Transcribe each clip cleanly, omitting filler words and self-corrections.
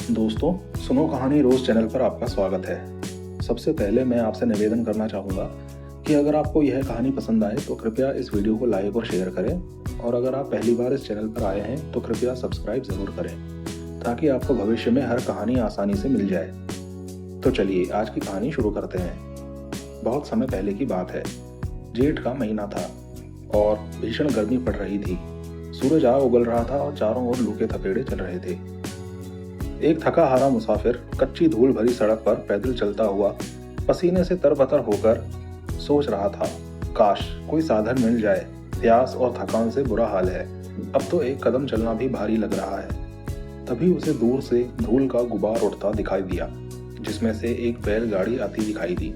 दोस्तों, सुनो कहानी रोज चैनल पर आपका स्वागत है। सबसे पहले मैं आपसे निवेदन करना चाहूँगा कि अगर आपको यह कहानी पसंद आए तो कृपया इस वीडियो को लाइक और शेयर करें, और अगर आप पहली बार इस चैनल पर आए हैं तो कृपया सब्सक्राइब ज़रूर करें ताकि आपको भविष्य में हर कहानी आसानी से मिल जाए। तो चलिए आज की कहानी शुरू करते हैं। बहुत समय पहले की बात है। जेठ का महीना था और भीषण गर्मी पड़ रही थी। सूरज आग उगल रहा था और चारों ओर लू के थपेड़े चल रहे थे। एक थका हारा मुसाफिर कच्ची धूल भरी सड़क पर पैदल चलता हुआ पसीने से तरबतर होकर सोच रहा था, काश कोई साधन मिल जाए। प्यास और थकान से बुरा हाल है। अब तो एक कदम चलना भी भारी लग रहा है। तभी उसे दूर से धूल का गुबार उठता दिखाई दिया, जिसमें से एक बैलगाड़ी आती दिखाई दी।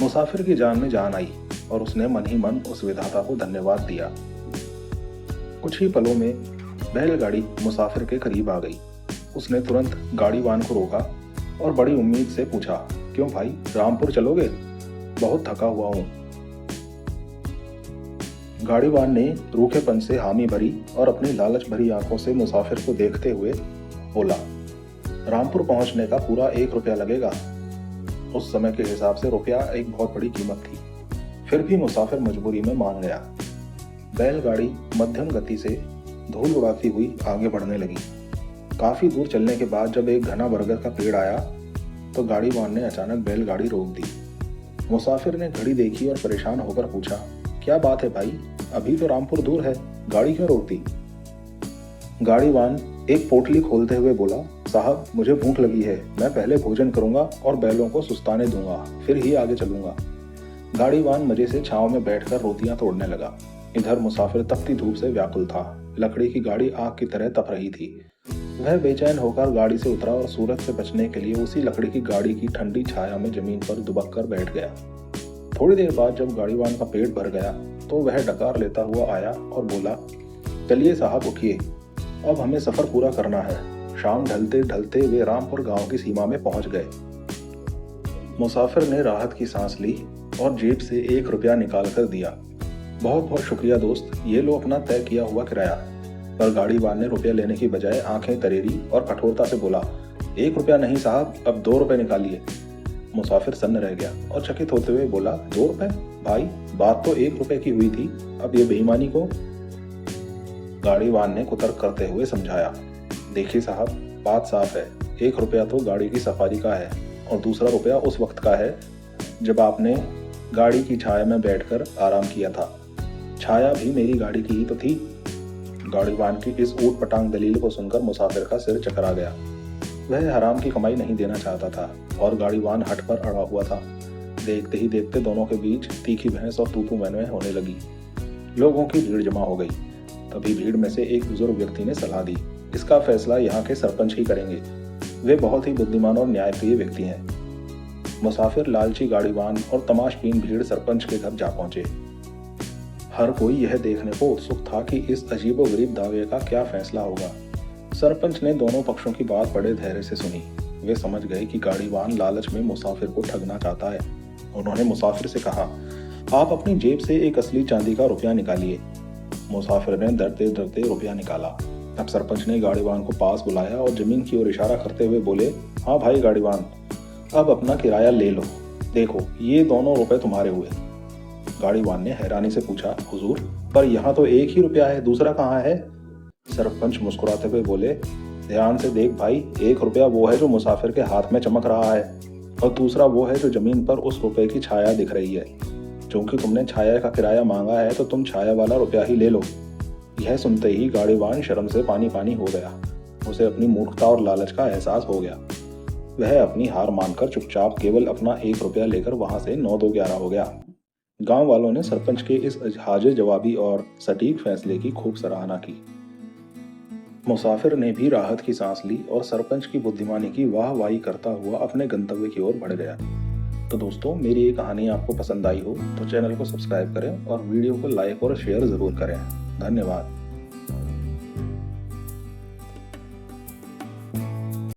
मुसाफिर की जान में जान आई और उसने मन ही मन उस विधाता को धन्यवाद दिया। कुछ ही पलों में बैलगाड़ी मुसाफिर के करीब आ गई। उसने तुरंत गाड़ीवान को रोका और बड़ी उम्मीद से पूछा, क्यों भाई, रामपुर चलोगे? बहुत थका हुआ हूं। गाड़ीवान ने रूखेपन से हामी भरी और अपनी लालच भरी आंखों से मुसाफिर को देखते हुए बोला, रामपुर पहुंचने का पूरा 1 रुपया लगेगा। उस समय के हिसाब से रुपया एक बहुत बड़ी कीमत थी। फिर भी मुसाफिर मजबूरी में मान गया। बैलगाड़ी मध्यम गति से धूल उड़ाती हुई आगे बढ़ने लगी। काफी दूर चलने के बाद जब एक घना बरगद का पेड़ आया तो गाड़ीवान ने अचानक बैलगाड़ी रोक दी। मुसाफिर ने घड़ी देखी और परेशान होकर पूछा, क्या बात है भाई, अभी तो रामपुर दूर है, गाड़ी क्यों रोक दी? गाड़ीवान एक पोटली खोलते हुए बोला, साहब मुझे भूख लगी है, मैं पहले भोजन करूंगा और बैलों को सुस्ताने दूंगा, फिर ही आगे चलूंगा। गाड़ीवान मजे से छांव में बैठकर रोटियां तोड़ने लगा। इधर मुसाफिर तपती धूप से व्याकुल था। लकड़ी की गाड़ी आग की तरह तप रही थी। वह बेचैन होकर गाड़ी से उतरा और सूरज से बचने के लिए उसी लकड़ी की गाड़ी की ठंडी छाया में जमीन पर दुबक कर बैठ गया। थोड़ी देर बाद जब गाड़ीवान का पेट भर गया तो वह डकार लेता हुआ आया और बोला, चलिए साहब उठिए, अब हमें सफर पूरा करना है। शाम ढलते ढलते वे रामपुर गांव की सीमा में पहुंच गए। मुसाफिर ने राहत की सांस ली और जेब से 1 रुपया निकाल कर दिया। बहुत बहुत शुक्रिया दोस्त, ये लो अपना तय किया हुआ किराया। पर गाड़ीवान ने रुपया लेने की बजाय आंखें तरेरी और कठोरता से बोला, 1 रुपया नहीं साहब, अब 2 रुपए निकालिए। मुसाफिर सन्न रह गया और चकित होते हुए बोला, 2 रुपए? भाई बात तो 1 रुपए की हुई थी, अब ये बेईमानी को? गाड़ीवान ने कुतर्क करते हुए समझाया, देखिए साहब, बात साफ है, 1 रुपया तो गाड़ी की सफारी का है और दूसरा रुपया उस वक्त का है जब आपने गाड़ी की छाया में बैठकर आराम किया था। छाया भी मेरी गाड़ी की ही तो थी। गाड़ीवान की इस ऊट पटांग दलील को सुनकर मुसाफिर का सिर चकरा गया। वह हराम की कमाई नहीं देना चाहता था और गाड़ीवान हट पर अड़ा हुआ था। देखते ही देखते दोनों के बीच तीखी बहस और तू-तू मैं-मैं होने लगी। लोगों की भीड़ जमा हो गई। तभी भीड़ में से एक बुजुर्ग व्यक्ति ने सलाह दी, इसका फैसला यहाँ के सरपंच ही करेंगे, वे बहुत ही बुद्धिमान और न्यायप्रिय व्यक्ति हैं। मुसाफिर, लालची गाड़ीवान और तमाशबीन भीड़ सरपंच के घर जा पहुंचे। हर कोई यह देखने को उत्सुक था कि इस अजीबोगरीब दावे का क्या फैसला होगा। सरपंच ने दोनों पक्षों की बात बड़े धैर्य से सुनी। वे समझ गए कि गाड़ीवान लालच में मुसाफिर को ठगना चाहता है। उन्होंने मुसाफिर से कहा, आप अपनी जेब से एक असली चांदी का रुपया निकालिए। मुसाफिर ने डरते डरते रुपया निकाला। अब सरपंच ने गाड़ीवान को पास बुलाया और जमीन की ओर इशारा करते हुए बोले, हाँ भाई गाड़ीवान, अब अपना किराया ले लो, देखो ये दोनों रुपए तुम्हारे हुए। गाड़ीवान ने हैरानी से पूछा, हुजूर, पर यहाँ तो 1 ही रुपया है, दूसरा कहाँ है? सरपंच मुस्कुराते हुए बोले, ध्यान से देख भाई, 1 रुपया वो है जो मुसाफिर के हाथ में चमक रहा है और दूसरा वो है जो जमीन पर उस रुपए की छाया दिख रही है। क्योंकि तुमने छाया का किराया मांगा है तो तुम छाया वाला रुपया ही ले लो। यह सुनते ही गाड़ीवान शर्म से पानी पानी हो गया। उसे अपनी मूर्खता और लालच का एहसास हो गया। वह अपनी हार मानकर चुपचाप केवल अपना 1 रुपया लेकर वहां से 9-2-11 हो गया। गांव वालों ने सरपंच के इस हाजिर जवाबी और सटीक फैसले की खूब सराहना की। मुसाफिर ने भी राहत की सांस ली और सरपंच की बुद्धिमानी की वाहवाही करता हुआ अपने गंतव्य की ओर बढ़ गया। तो दोस्तों, मेरी ये कहानी आपको पसंद आई हो तो चैनल को सब्सक्राइब करें और वीडियो को लाइक और शेयर जरूर करें। धन्यवाद।